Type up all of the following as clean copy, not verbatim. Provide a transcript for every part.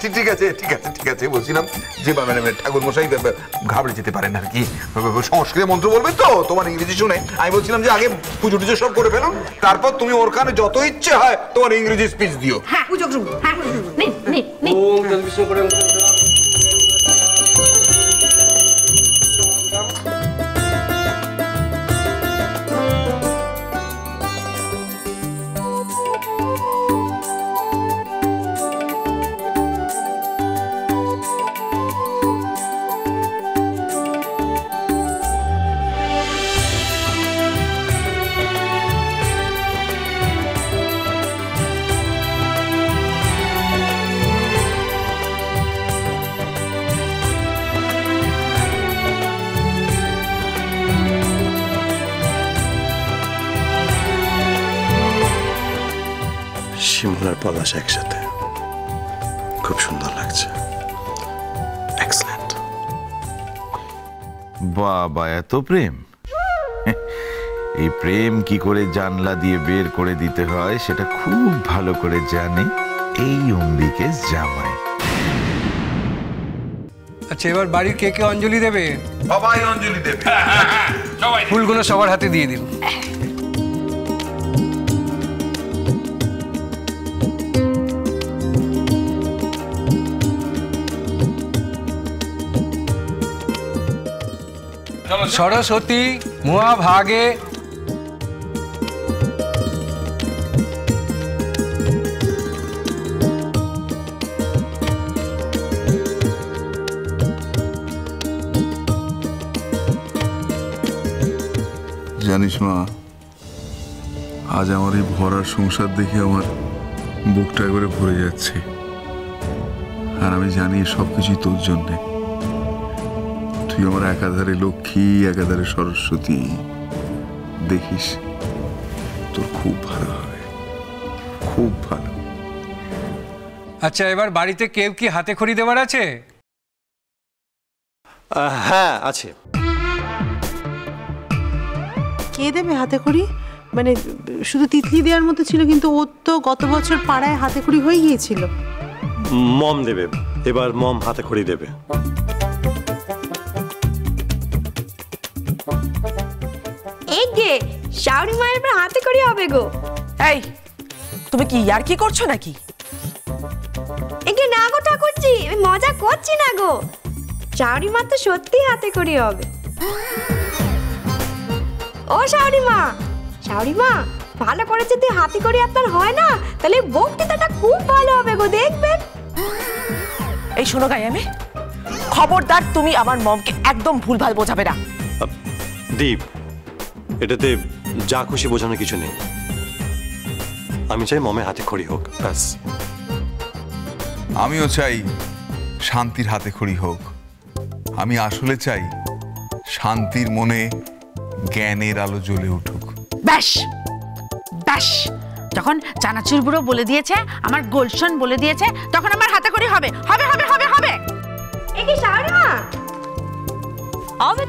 ঠিক আছে ঠিক আছে ঠিক আছে বলছিলাম যে ঠাকুর মশাই ঘাবড়ে যেতে পারেন আর কি, সংস্কৃত মন্ত্র বলবেন তো, তোমার ইংরেজি শুনে আমি বলছিলাম যে আগে পুজো টুজো সব করে ফেলুন, তারপর তুমি ওর কানে যত ইচ্ছে হয় তোমার ইংরেজি স্পিচ দিও। হ্যাঁ পুজো শুরু। হ্যাঁ নে ওম তদ্বিষ্ণু করে শিমুল আর পলাশ একসাথে খুব সুন্দর লাগছে। এক্সেলেন্ট। বাবা এত প্রেম! এই প্রেম কি করে জানলা দিয়ে বের করে দিতে হয় সেটা খুব ভালো করে জানে এই অম্বিকে জামাই। আচ্ছা এবার বাড়ির কে কে অঞ্জলি দেবে? সবাই অঞ্জলি দেবে। ফুলগুলো সবার হাতে দিয়ে দিন। সরস্বতী মহাভাগে জানিস মা, আজ আমার এই ভরার সংসার দেখে আমার বুকটা একবারে ভরে যাচ্ছে, আর আমি জানি সবকিছুই তোর জন্যে। তুই আমার একাধারে লক্ষ্মী, একাধারে সরস্বতী। দেখিস তোর খুব ভালো হবে, খুব ভালো। আচ্ছা এবার বাড়িতে কেউ কি হাতে খড়ি দেওয়ার আছে? হ্যাঁ আছে। কে দেবে হাতে খড়ি? মানে শুধু তিতলি দেওয়ার মতো ছিল, কিন্তু ওর তো গত বছর পাড়ায় হাতে খড়ি হয়ে গিয়েছিল। মম দেবে, এবার মম হাতে খড়ি দেবে। এই গে শাওরি মায়ের এবার হাতে খড়ি হবে গো। এই তুমি কি ইয়ার কি করছো নাকি? এগে না গো ঠাকুরজি, আমি মজা করছি না গো। শাওরি মা তো সত্যি হাতে খড়ি হবে। ও শাওরি মা, শাওরি মা ভালো করে যদি হাতে খড়ি আপনার হয় না, তাহলে বক্তৃতাটা খুব ভালো হবে গো, দেখবেন। এই শোনো গায়ামে, খবরদার তুমি আমার মমকে একদম ভুলভাল বোঝাবে না। দীপ, এটাতে যা খুশি বোঝানোর কিছু নেই। আমি চাই মমে হাতে খড়ি হোক, ব্যাস। আমিও চাই শান্তির হাতে খড়ি হোক। আমি আসলে চাই শান্তির মনে জ্ঞানের আলো জ্বলে উঠুক। ব্যাস ব্যাস, যখন চানাচুর বুড়ো বলে দিয়েছে, আমার গোলশন বলে দিয়েছে, তখন আমার হাতে খড়ি হবে হবে হবে হবে হবে। এ কি শাওরি মা? হবে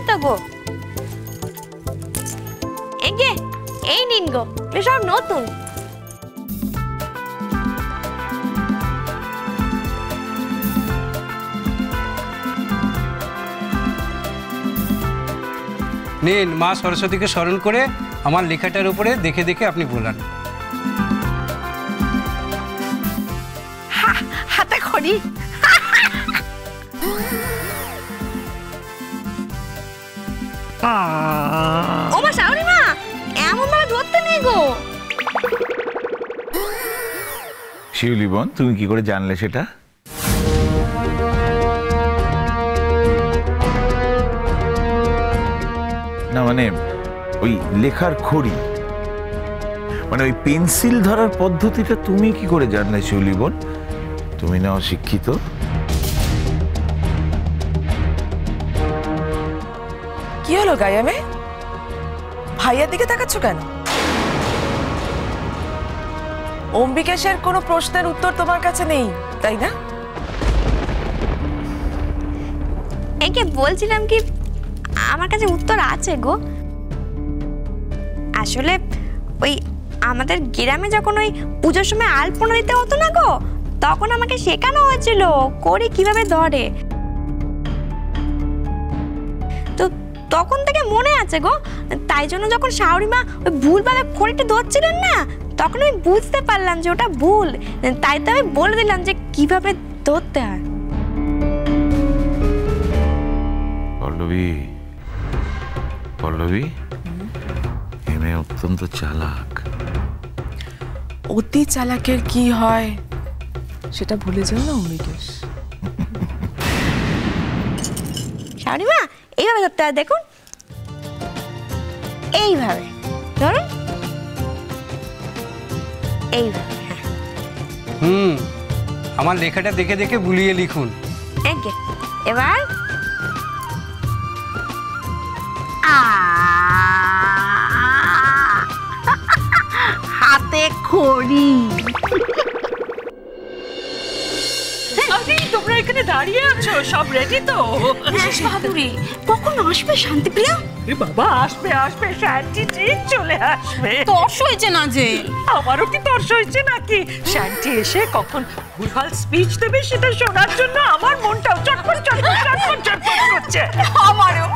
তো গো। এগে এই নিন গো, এসব নতুন। নিন, মা সরস্বতীকে স্মরণ করে আমার লেখাটার উপরে দেখে দেখে আপনি বলান। হাতে খড়ি। ও মা শাওরি মা, এমন ভাবে ধরতে নেই গো। শিউলি বোন, তুমি কি করে জানলে সেটা? না মানে ওই লেখার খড়ি, মানে ওই পেন্সিল ধরার পদ্ধতিটা তুমি কি করে জানলে শিউলি বোন? তুমি না অশিক্ষিত? কি হলো গায়ামে, ভাইয়ার দিকে তাকাচ্ছ কেন? অম্বিকেশের কোনো প্রশ্নের উত্তর তোমার কাছে নেই, তাই না? একে বলছিলাম কি, আমার কাছে উত্তর আছে গো। আসলে ওই আমাদের গ্রামে যখন ওই পুজোর সময় আলপনা দিতে হতো না গো, তখন আমাকে শেখানো হয়েছিল কড়ি কিভাবে ধরে। তো তখন থেকে মনে আছে গো, তাই জন্য যখন শাশুড়িমা ওই ভুলভাবে কড়িটা ধরছিলেন না, তখন আমি বুঝতে পারলাম যে ওটা ভুল, তাই তো আমি বলে দিলাম যে কিভাবে ধরতে হয়। পল্লবী, পল্লবী, এ মেয়ে অত্যন্ত চালাক। অতি চালাকের কি হয় সেটা ভুলে যাও না অমৃকেশ। শাশুড়িমা এইভাবে ধরতে হয়, দেখুন এইভাবে ধরুন, এইভাবে। আমার লেখাটা দেখে দেখে বুলিয়ে লিখুন। এবার হাতে খড়ি। তোমরা এখানে দাঁড়িয়ে আছো, সব রেডি তো? বাহাদুরি, কখন আসবে শান্তিপ্রিয়া? বাবা আসবে আসবে, শান্তি ঠিক চলে আসবে। তর্স হয়েছে না যে? আমারও কি তর্স হয়েছে নাকি? শান্তি এসে কখন ভুলভাল স্পিচ দেবে সেটা শোনার জন্য আমার মনটাও চটপট চটপট চটপট চটপট করছে। আমারও।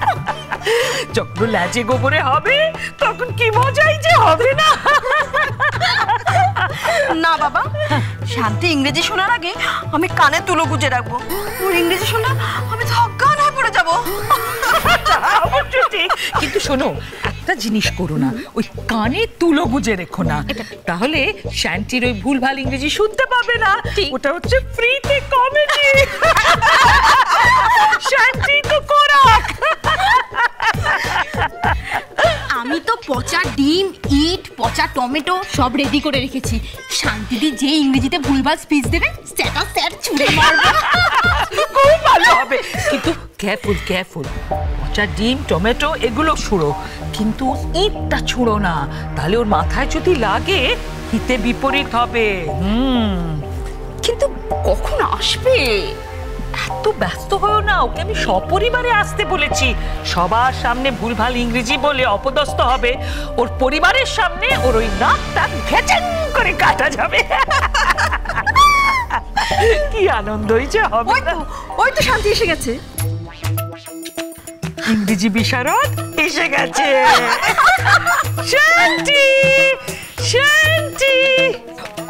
যখন ল্যাজে গোবরে হবে তখন কি মজাই যে হবে না। না বাবা, শান্তি ইংরেজি শোনার আগে আমি কানে তুলো গুজে রাখবো। ওর ইংরেজি শোনা আমি তো অজ্ঞান হয়ে পড়ে যাবো। কিন্তু শোনো, একটা জিনিস করো না, ওই কানে তুলো গুজে রেখো না, তাহলে শান্তির ওই ভুলভাল ইংরেজি শুনতে পাবে না। ওটা হচ্ছে ফ্রিতে কমেডি। শান্তি তো কোরাক। আমি তো পচা ডিম, ইট, পচা টমেটো সব রেডি করে রেখেছি। শান্তিদি যে ইংরেজিতে ভুলভাল স্পিচ দেবে সেটা স্যার ছুঁড়ে মারবে। খুব ভালো হবে, কিন্তু কেয়ারফুল কেয়ারফুল। পচা ডিম, টমেটো এগুলো ছুঁড়ো, কিন্তু ইটটা ছুঁড়ো না, তাহলে ওর মাথায় যদি লাগে হিতে বিপরীত হবে। কিন্তু কখন আসবে? এত ব্যস্ত হয়েও না, ওকে আমি সপরিবারে আসতে বলেছি। সবার সামনে ভুলভাল ইংরেজি বলে অপদস্থ হবে, ওর পরিবারের সামনে ওর ওই নাকটা ঘেচেন করে কাটা যাবে। কি আনন্দই যে হবে। ওই তো শান্তি এসে গেছে। ইংরেজি বিশারদ এসে গেছে। শান্তি, শান্তি।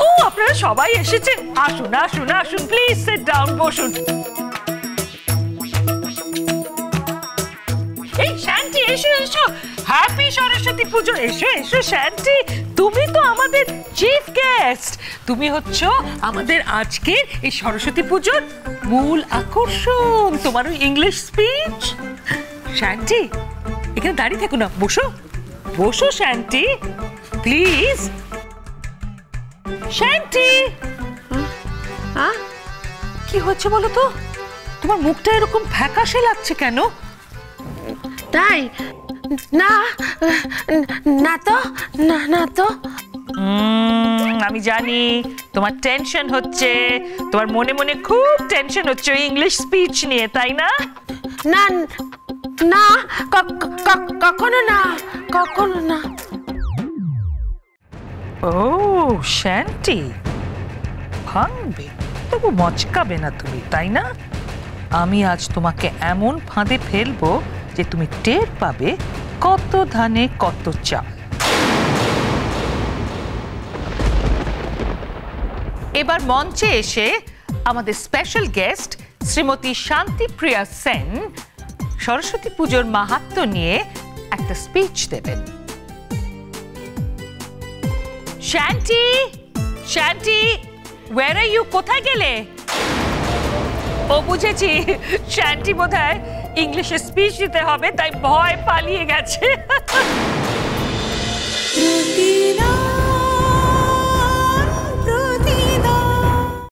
ও আপনারা সবাই এসেছেন, আসুন আসুন আসুন, প্লিজ সিট ডাউন, বসুন। এই শান্তি এসো এসো, হ্যাপি সরস্বতী পুজো। এসো এসো শান্তি, তুমি তো আমাদের চিফ গেস্ট, তুমি হচ্ছ আমাদের আজকের এই সরস্বতী পুজোর মূল আকর্ষণ, তোমার ওই ইংলিশ স্পিচ। শান্তি এখানে দাঁড়িয়ে থাকো না, বসো বসো শান্তি প্লিজ। শান্তি, কি হচ্ছে বলো তো? তোমার মুখটা এরকম ফ্যাকাশে লাগছে কেন? তাই না, না তো, না না তো। আমি জানি তোমার টেনশন হচ্ছে, তোমার মনে মনে খুব টেনশন হচ্ছে ইংলিশ স্পিচ নিয়ে, তাই না? না না, কখনো না, কখনো না। ও শান্তি, ভাঙবে তবু মচকাবে না তুমি, তাই না? আমি আজ তোমাকে এমন ফাঁদে ফেলবো যে তুমি টের পাবে কত ধানে কত চাল। এবার মঞ্চে এসে আমাদের স্পেশাল গেস্ট শ্রীমতী শান্তিপ্রিয়া সেন সরস্বতী পুজোর মাহাত্ম্য নিয়ে একটা স্পিচ দেবেন। শান্তি, শান্তি, where are you? কোথায় গেলে? ও বুঝেছি, শান্তি বোধহয় ইংলিশে স্পিচ দিতে হবে, তাই ভয় পালিয়ে গেছে।